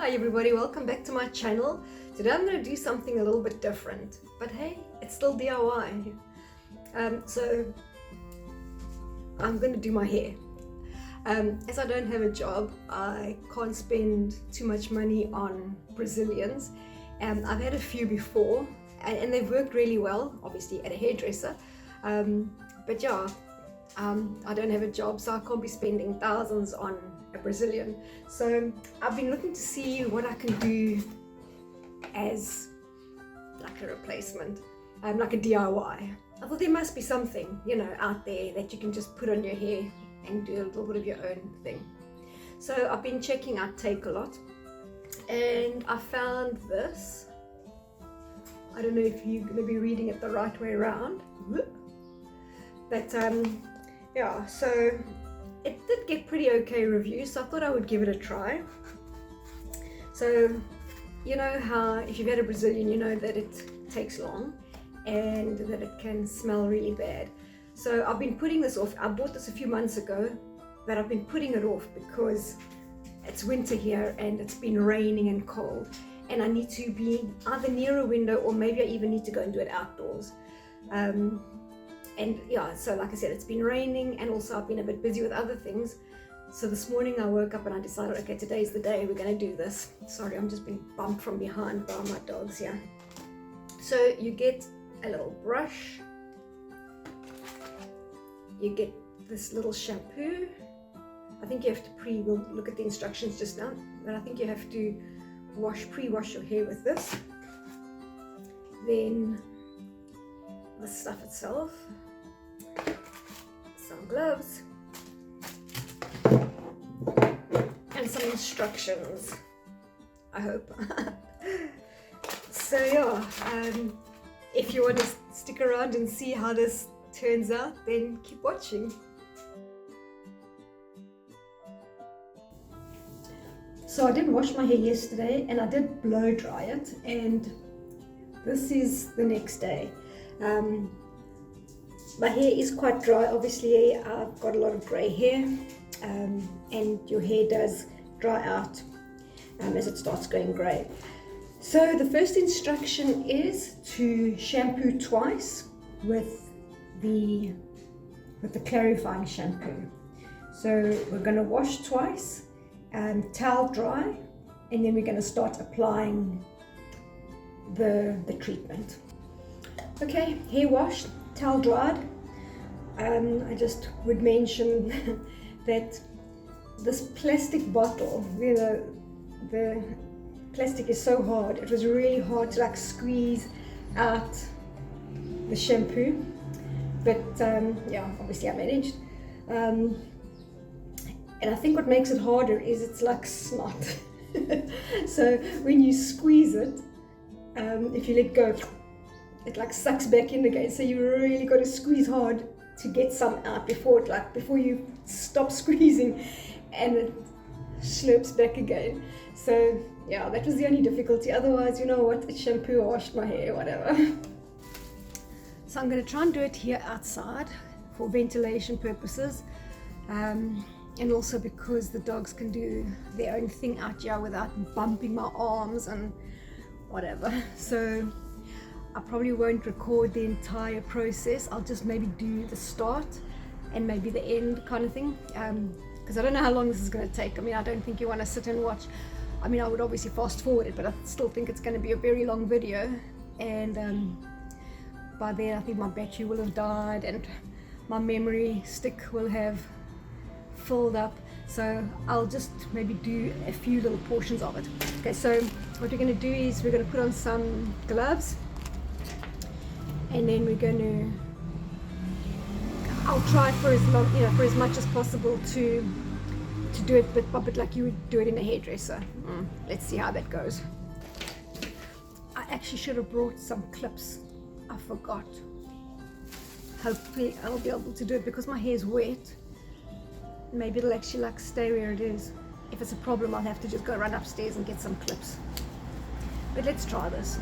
Hi everybody, welcome back to my channel. Today I'm going to do something a little bit different, but hey, it's still DIY. So I'm going to do my hair. As I don't have a job, I can't spend too much money on Brazilians. I've had a few before and they've worked really well, obviously at a hairdresser. But yeah, I don't have a job, so I can't be spending thousands on a Brazilian. So I've been looking to see what I can do as like a replacement, like a DIY. I thought there must be something, out there that you can just put on your hair and do a little bit of your own thing. So I've been checking out Take-A-Lot and I found this. I don't know if you're going to be reading it the right way around, but yeah, so it did get pretty okay reviews, so I thought I would give it a try. So you know how if you've had a Brazilian, you know that it takes long and that it can smell really bad. So I've been putting this off. I bought this a few months ago, but I've been putting it off because it's winter here and it's been raining and cold, and I need to be either near a window or maybe I even need to go and do it outdoors. And yeah, so like I said, it's been raining and also I've been a bit busy with other things. So this morning I woke up and I decided, okay, today's the day, we're going to do this. Sorry, I'm just being bumped from behind by my dogs here. So you get a little brush, you get this little shampoo. I think you have to we'll look at the instructions just now, but I think you have to pre-wash your hair with this. Then the stuff itself, some gloves, and some instructions, I hope. So yeah, if you want to stick around and see how this turns out, then keep watching. So I did wash my hair yesterday and I did blow dry it, and this is the next day. My hair is quite dry. Obviously I've got a lot of grey hair, and your hair does dry out as it starts going grey. So the first instruction is to shampoo twice with the clarifying shampoo. So we're going to wash twice, towel dry, and then we're going to start applying the treatment. Okay, hair washed, towel dried. I just would mention that this plastic bottle, the plastic is so hard. It was really hard to like squeeze out the shampoo, but yeah, obviously I managed. And I think what makes it harder is it's like snot. So when you squeeze it, if you let go, it like sucks back in again. So you really got to squeeze hard to get some out before you stop squeezing and it slurps back again. So yeah, that was the only difficulty. Otherwise, you know what, it's shampoo, I washed my hair, whatever. So I'm going to try and do it here outside for ventilation purposes, and also because the dogs can do their own thing out here without bumping my arms and whatever. So I probably won't record the entire process. I'll just maybe do the start and maybe the end kind of thing, because I don't know how long this is going to take. I mean, I don't think you want to sit and watch. I mean, I would obviously fast forward it, but I still think it's going to be a very long video, and by then I think my battery will have died and my memory stick will have filled up. So I'll just maybe do a few little portions of it. Okay, so what we're going to do is we're going to put on some gloves, and then we're going to, I'll try for as long, for as much as possible to do it bit by bit like you would do it in a hairdresser. Let's see how that goes. I actually should have brought some clips. I forgot. Hopefully I'll be able to do it because my hair is wet. Maybe it'll actually like stay where it is. If it's a problem, I'll have to just go run upstairs and get some clips. But let's try this.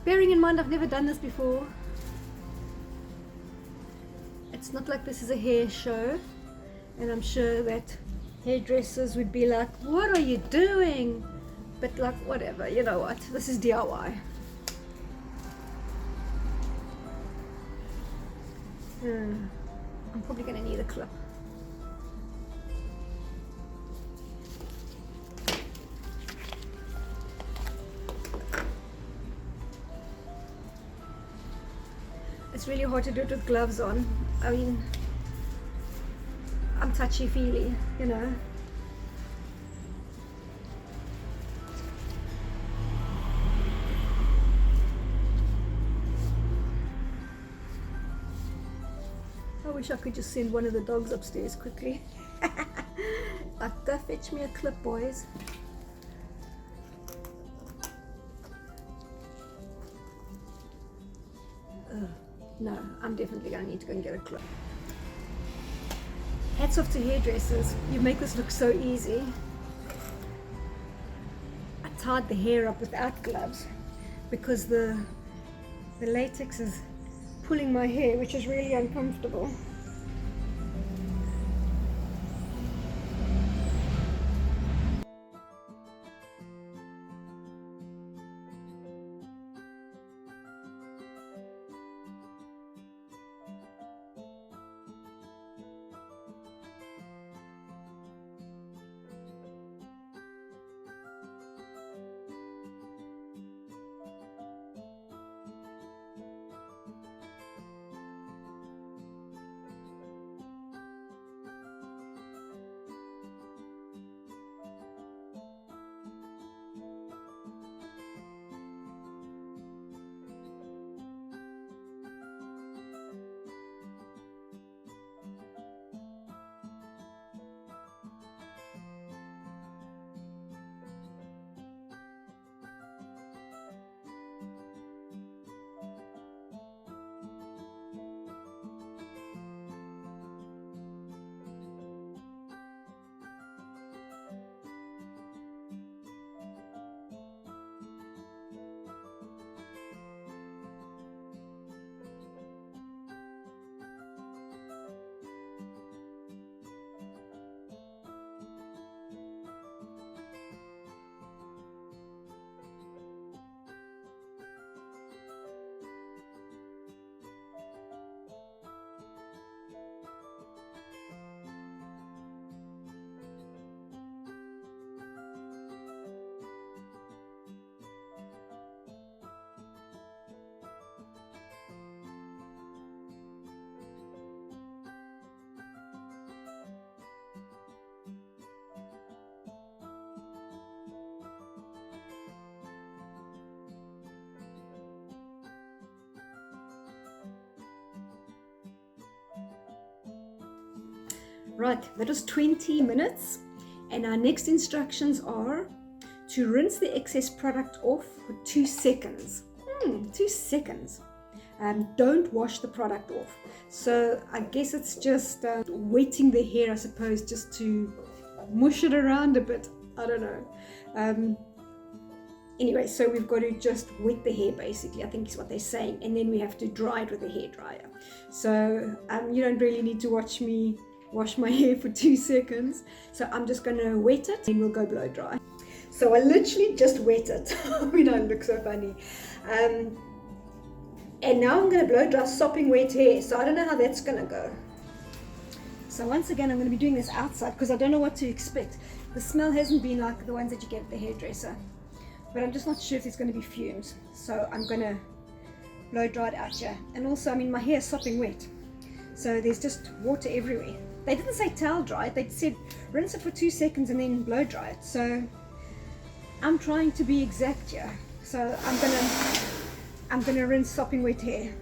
bearing in mind I've never done this before. It's not like this is a hair show, and I'm sure that hairdressers would be like, what are you doing? But like, whatever, you know what, this is DIY. I'm probably going to need a clip. It's really hard to do it with gloves on. I mean, I'm touchy-feely, you know. I wish I could just send one of the dogs upstairs quickly. Like, go fetch me a clip, boys. No, I'm definitely going to need to go and get a clip. Hats off to hairdressers. You make this look so easy. I tied the hair up without gloves because the latex is pulling my hair, which is really uncomfortable. Right, that was 20 minutes, and our next instructions are to rinse the excess product off for 2 seconds. 2 seconds. Don't wash the product off. So I guess it's just wetting the hair, I suppose, just to mush it around a bit. I don't know. Anyway, so we've got to just wet the hair, basically, I think is what they're saying, and then we have to dry it with a hairdryer. So you don't really need to watch me wash my hair for 2 seconds. So I'm just going to wet it and we'll go blow dry. So I literally just wet it. I mean, I look so funny. And now I'm going to blow dry sopping wet hair. So I don't know how that's going to go. So once again, I'm going to be doing this outside because I don't know what to expect. The smell hasn't been like the ones that you get at the hairdresser. But I'm just not sure if there's going to be fumes. So I'm going to blow dry it out here. And also, I mean, my hair is sopping wet. So there's just water everywhere. They didn't say towel dry it, they said rinse it for 2 seconds and then blow dry it. So I'm trying to be exact here. So I'm gonna rinse sopping wet hair.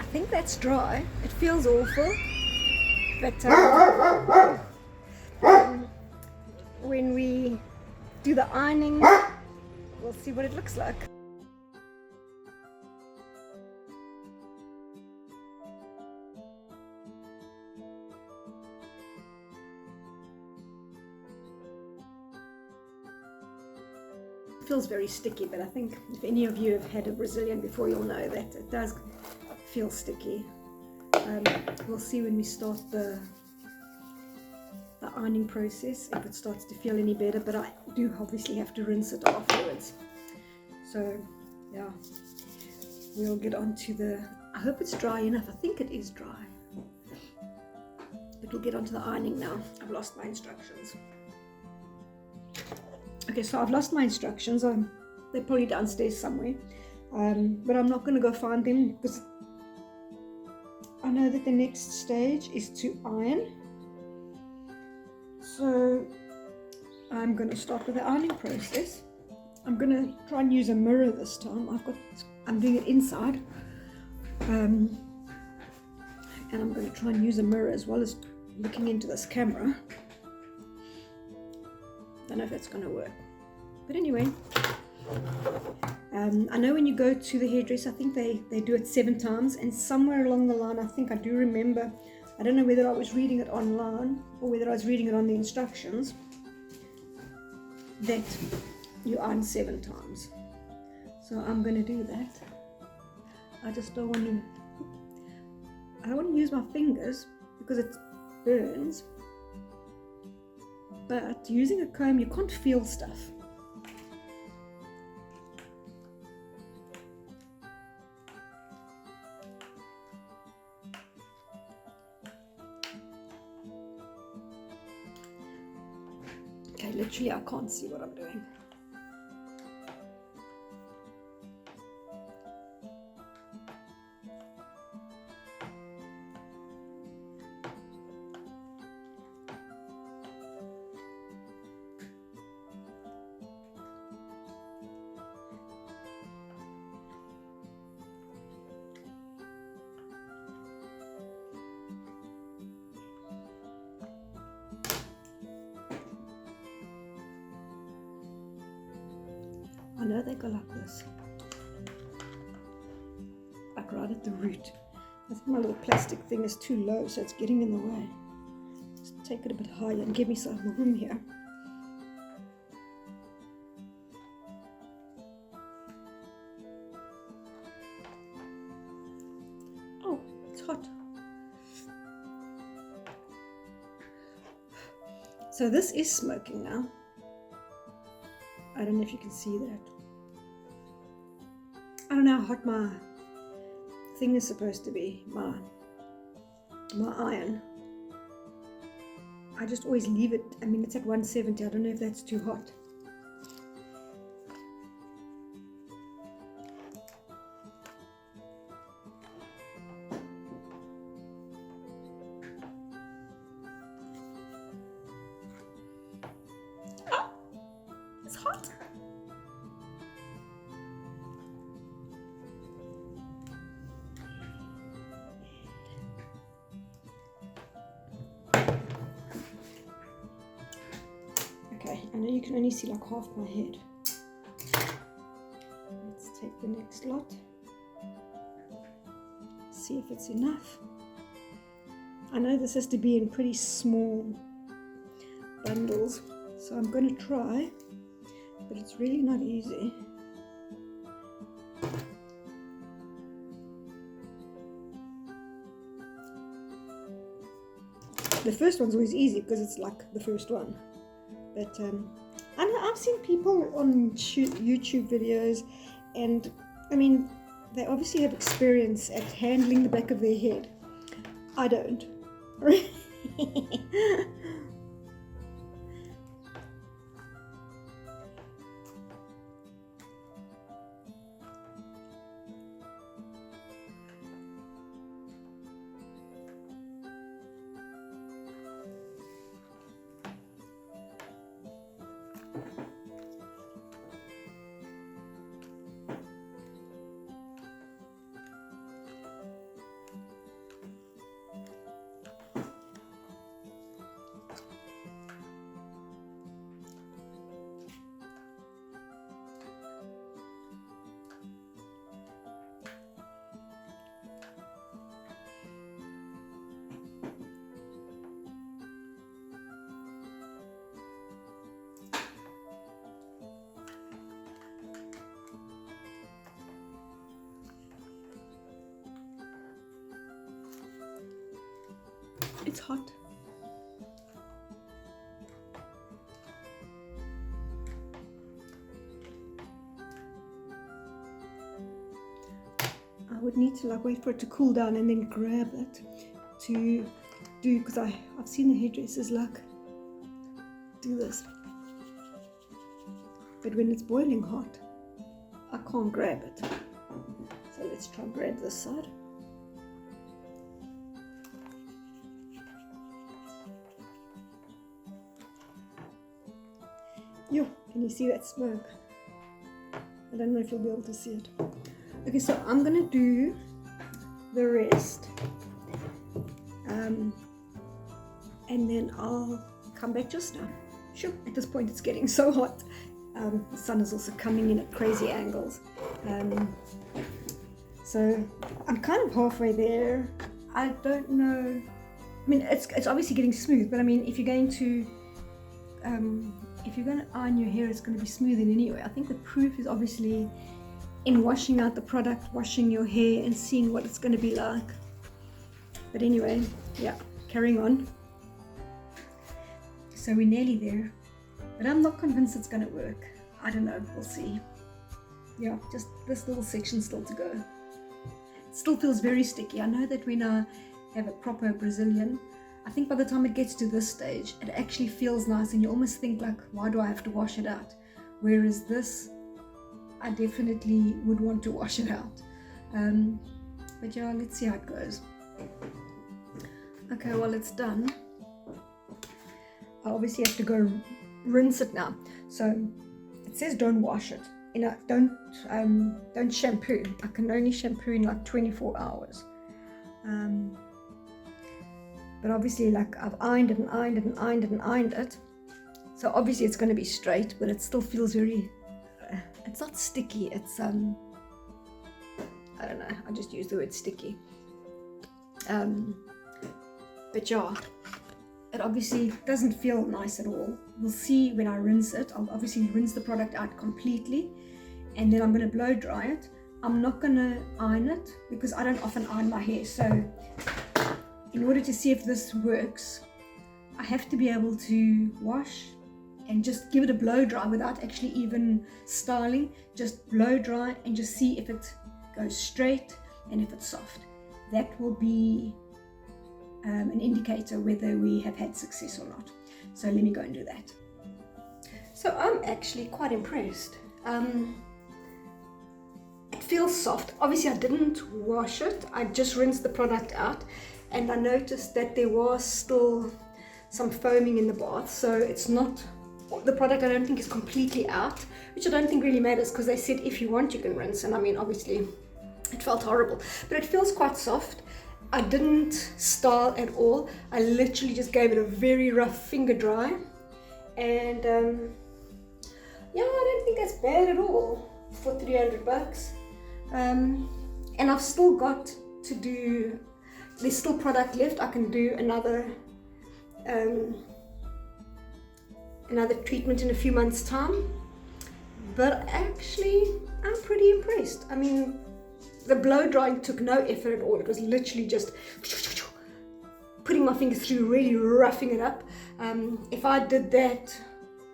I think that's dry. It feels awful, but when we do the ironing, we'll see what it looks like. Feels very sticky, but I think if any of you have had a Brazilian before, you'll know that it does feel sticky. We'll see when we start the ironing process if it starts to feel any better, but I do obviously have to rinse it afterwards. So yeah, we'll get on to the, I hope it's dry enough. I think it is dry, but we'll get on to the ironing now. I've lost my instructions. Okay, so I've lost my instructions. They're probably downstairs somewhere, but I'm not going to go find them because I know that the next stage is to iron. So I'm going to start with the ironing process. I'm going to try and use a mirror this time. I'm doing it inside, and I'm going to try and use a mirror as well as looking into this camera. Don't know if that's going to work, but anyway, I know when you go to the hairdresser, I think they do it 7 times, and somewhere along the line, I think I do remember, I don't know whether I was reading it online or whether I was reading it on the instructions, that you iron 7 times. So I'm going to do that. I just don't want to, I don't want to use my fingers because it burns. But using a comb, you can't feel stuff. Okay, literally I can't see what I'm doing. I know they go like this, like right at the root. I think my little plastic thing is too low, so it's getting in the way. Just take it a bit higher and give me some room here. Oh, it's hot. So this is smoking now. I don't know if you can see that. I don't know how hot my thing is supposed to be, my iron. I just always leave it, I mean it's at 170, I don't know if that's too hot. Oh, it's hot. Okay, I know you can only see like half my head. Let's take the next lot. See if it's enough. I know this has to be in pretty small bundles, so I'm going to try, but it's really not easy. The first one's always easy because it's like the first one. But I know I've seen people on YouTube videos, and I mean, they obviously have experience at handling the back of their head. I don't. It's hot. I would need to like wait for it to cool down and then grab it to do, because I've seen the hairdressers like do this, but when it's boiling hot I can't grab it. So let's try and grab this side. Yo, can you see that smoke? I don't know if you'll be able to see it. Okay, so I'm gonna do the rest, and then I'll come back just now. Sure, at this point it's getting so hot. The sun is also coming in at crazy angles. So I'm kind of halfway there. I don't know. I mean, it's obviously getting smooth, but I mean, if you're going to iron your hair, it's going to be smooth in anyway. I think the proof is obviously in washing out the product, washing your hair, and seeing what it's going to be like. But anyway, yeah, carrying on. So we're nearly there, but I'm not convinced it's going to work. I don't know, we'll see. Yeah, just this little section still to go. It still feels very sticky. I know that when I have a proper Brazilian, I think by the time it gets to this stage, it actually feels nice, and you almost think like, why do I have to wash it out? Whereas this, I definitely would want to wash it out. But yeah, let's see how it goes. Okay, well, it's done. I obviously have to go rinse it now. So it says don't wash it. You know, don't shampoo. I can only shampoo in like 24 hours. But obviously, like, I've ironed it and ironed it and ironed it and ironed it. So obviously it's going to be straight, but it still feels very, it's not sticky. It's, I don't know. I just use the word sticky. But yeah, it obviously doesn't feel nice at all. We'll see when I rinse it. I'll obviously rinse the product out completely, and then I'm going to blow dry it. I'm not going to iron it because I don't often iron my hair. So in order to see if this works, I have to be able to wash and just give it a blow dry without actually even styling. Just blow dry and just see if it goes straight and if it's soft. That will be an indicator whether we have had success or not. So let me go and do that. So I'm actually quite impressed. It feels soft. Obviously I didn't wash it. I just rinsed the product out, and I noticed that there was still some foaming in the bath. So it's not, the product I don't think is completely out, which I don't think really matters, because they said if you want you can rinse, and I mean obviously it felt horrible, but it feels quite soft. I didn't style at all. I literally just gave it a very rough finger dry, and yeah, I don't think that's bad at all for $300. And I've still got to do, there's still product left. I can do another treatment in a few months' time, but actually I'm pretty impressed. I mean, the blow drying took no effort at all. It was literally just putting my fingers through, really roughing it up. If I did that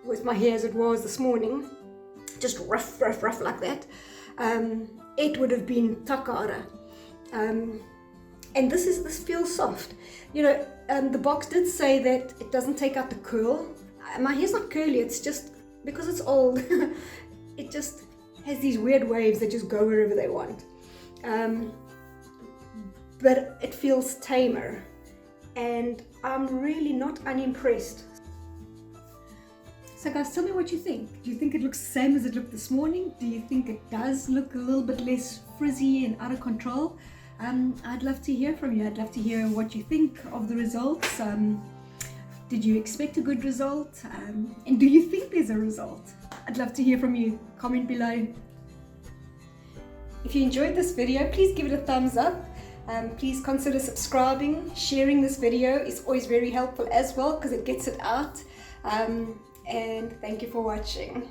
with my hair as it was this morning, just rough like that, it would have been takara. And this feels soft. You know, the box did say that it doesn't take out the curl. My hair's not curly, it's just because it's old. It just has these weird waves that just go wherever they want. But it feels tamer, and I'm really not unimpressed. So guys, tell me what you think. Do you think it looks the same as it looked this morning? Do you think it does look a little bit less frizzy and out of control? I'd love to hear from you. I'd love to hear what you think of the results. Did you expect a good result? And do you think there's a result? I'd love to hear from you. Comment below. If you enjoyed this video, please give it a thumbs up. Please consider subscribing. Sharing this video is always very helpful as well, because it gets it out. And thank you for watching.